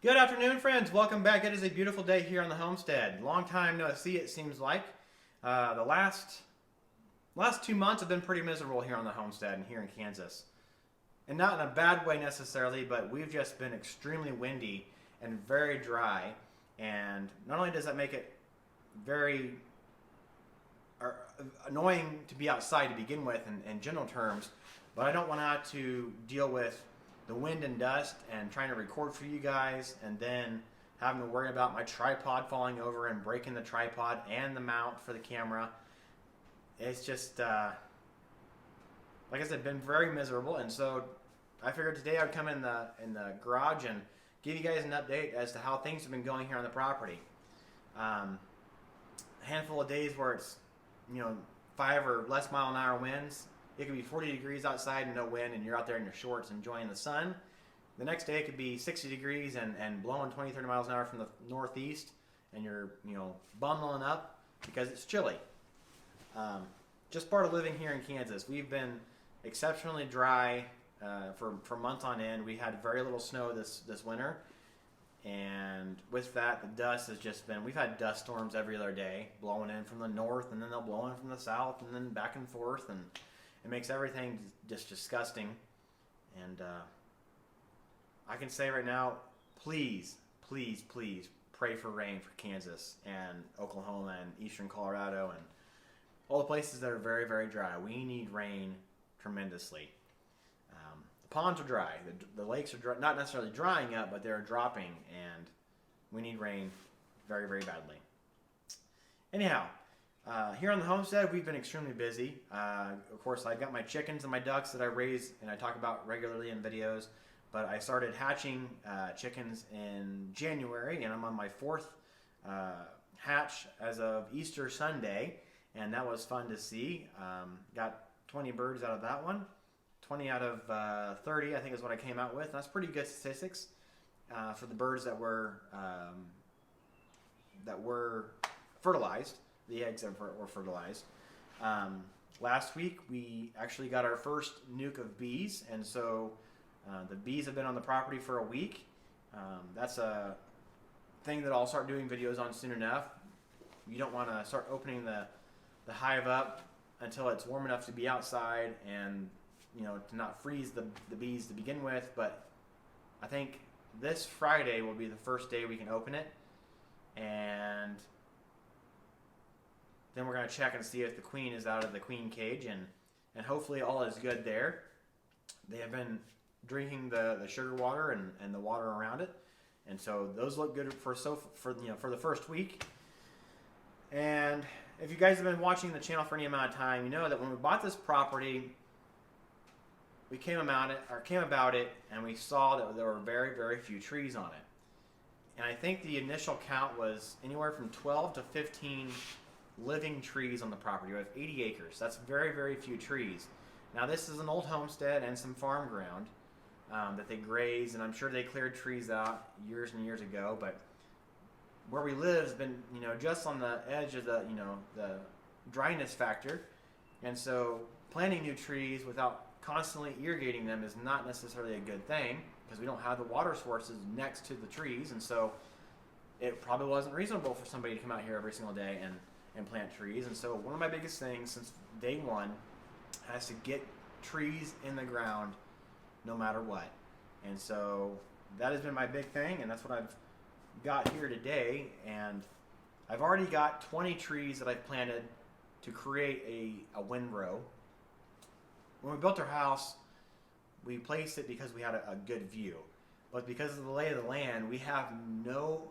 Good afternoon, friends. Welcome back. It is a beautiful day here on the homestead. Long time no see, it seems like. The last 2 months have been pretty miserable here on the homestead and here in Kansas. And not in a bad way necessarily, but we've just been extremely windy and very dry. And not only does that make it very annoying to be outside to begin with in general terms, but I don't want to have to deal with the wind and dust and trying to record for you guys and then having to worry about my tripod falling over and breaking the tripod and the mount for the camera. It's just, like I said, been very miserable, and so I figured today I'd come in the garage and give you guys an update as to how things have been going here on the property. A handful of days where it's 5 or less mile an hour winds. It could be 40 degrees outside and no wind, and you're out there in your shorts enjoying the sun. The next day it could be 60 degrees and blowing 20, 30 miles an hour from the northeast, and you're bundling up because it's chilly. Just part of living here in Kansas. We've been exceptionally dry for months on end. We had very little snow this winter, and with that, the dust has just been. We've had dust storms every other day, blowing in from the north, and then they'll blow in from the south, and then back and forth, and it makes everything just disgusting. And I can say right now, please, please, please pray for rain for Kansas and Oklahoma and eastern Colorado and all the places that are very, very dry. We need rain tremendously. The ponds are dry. The lakes are dry, not necessarily drying up, but they're dropping, and we need rain very, very badly. Anyhow, here on the homestead, we've been extremely busy. Of course, I've got my chickens and my ducks that I raise and I talk about regularly in videos, but I started hatching chickens in January, and I'm on my 4th hatch as of Easter Sunday, and that was fun to see. Got 20 birds out of that one. 20 out of 30, I think, is what I came out with. That's pretty good statistics for the birds that were fertilized. The eggs that were fertilized. Last week, we actually got our first nuke of bees, and so the bees have been on the property for a week. That's a thing that I'll start doing videos on soon enough. You don't want to start opening the hive up until it's warm enough to be outside and to not freeze the bees to begin with, but I think this Friday will be the first day we can open it, and then we're going to check and see if the queen is out of the queen cage, and hopefully all is good there. They have been drinking the sugar water and the water around it, and so those look good for the first week. And if you guys have been watching the channel for any amount of time, you know that when we bought this property, we came about it, and we saw that there were very, very few trees on it. And I think the initial count was anywhere from 12 to 15 living trees on the property. We have 80 acres. That's very, very few trees. Now, this is an old homestead and some farm ground that they graze, and I'm sure they cleared trees out years and years ago, but where we live has been, just on the edge of the dryness factor, and so planting new trees without constantly irrigating them is not necessarily a good thing because we don't have the water sources next to the trees, and so it probably wasn't reasonable for somebody to come out here every single day and plant trees. And so one of my biggest things since day one has to get trees in the ground no matter what. And so that has been my big thing, and that's what I've got here today. And I've already got 20 trees that I've planted to create a windrow. When we built our house, we placed it because we had a good view. But because of the lay of the land, we have no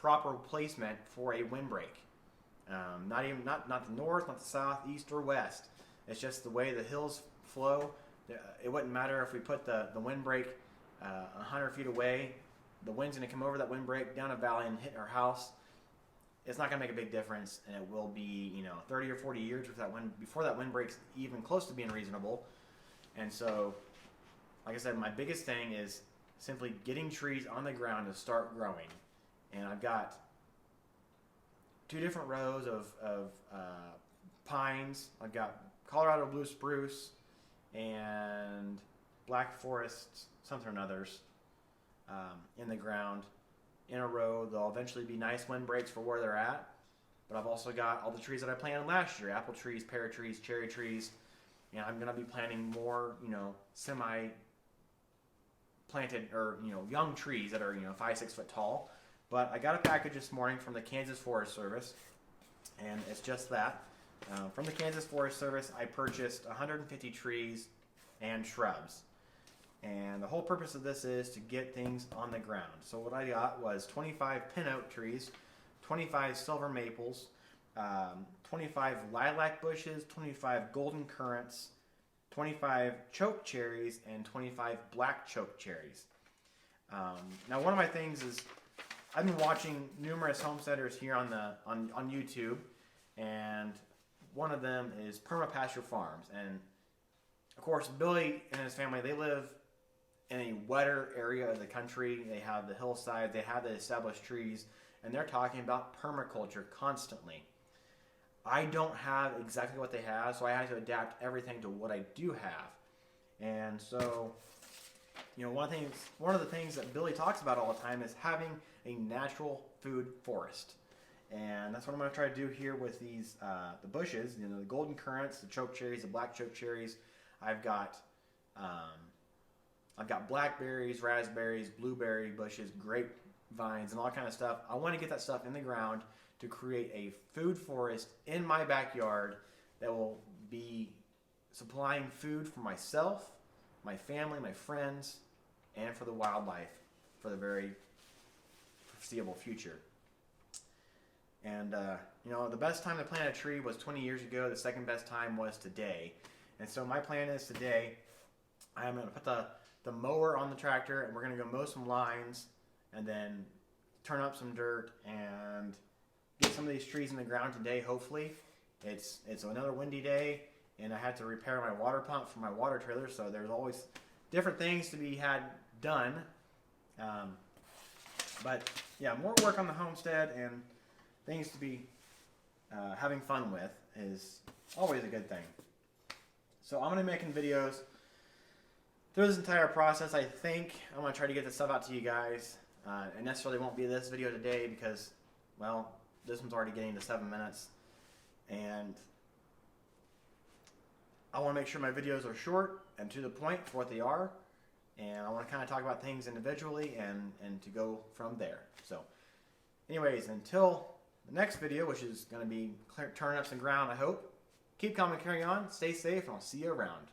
proper placement for a windbreak. Not the north, not the south, east, or west. It's just the way the hills flow. It wouldn't matter if we put the windbreak 100 feet away. The wind's going to come over that windbreak down a valley and hit our house. It's not going to make a big difference, and it will be 30 or 40 years before that windbreak's even close to being reasonable. And so, like I said, my biggest thing is simply getting trees on the ground to start growing. And I've got 2 different rows of pines. I've got Colorado blue spruce and black forest something or others. in the ground in a row. There'll eventually be nice windbreaks for where they're at. But I've also got all the trees that I planted last year: apple trees, pear trees, cherry trees, and I'm gonna be planting more, semi-planted or young trees that are 5-6 foot tall. But I got a package this morning from the Kansas Forest Service, and it's just that. From the Kansas Forest Service, I purchased 150 trees and shrubs. And the whole purpose of this is to get things on the ground. So what I got was 25 pin oak trees, 25 silver maples, 25 lilac bushes, 25 golden currants, 25 choke cherries, and 25 black choke cherries. Now, one of my things is I've been watching numerous homesteaders here on YouTube, and one of them is Permapasture Farms. And of course, Billy and his family, they live in a wetter area of the country. They have the hillside, they have the established trees, and they're talking about permaculture constantly. I don't have exactly what they have, so I had to adapt everything to what I do have. And so, one of the things that Billy talks about all the time is having a natural food forest. And that's what I'm going to try to do here with these the bushes, the golden currants, the choke cherries, the black choke cherries. I've got blackberries, raspberries, blueberry bushes, grapevines, and all kind of stuff. I want to get that stuff in the ground to create a food forest in my backyard that will be supplying food for myself, my family, my friends, and for the wildlife for the very foreseeable future. And the best time to plant a tree was 20 years ago. The second best time was today. And so my plan is today, I'm going to put the mower on the tractor, and we're going to go mow some lines, and then turn up some dirt and get some of these trees in the ground today. Hopefully, it's another windy day, and I had to repair my water pump for my water trailer. So there's always different things to be had done. But yeah, more work on the homestead and things to be having fun with is always a good thing. So I'm going to be making videos through this entire process. I think I'm going to try to get this stuff out to you guys. It necessarily won't be this video today because, well, this one's already getting to 7 minutes. And I want to make sure my videos are short and to the point for what they are. And I want to kind of talk about things individually and to go from there. So anyways, until the next video, which is going to be turning up some ground, I hope. Keep calm and carry on. Stay safe, and I'll see you around.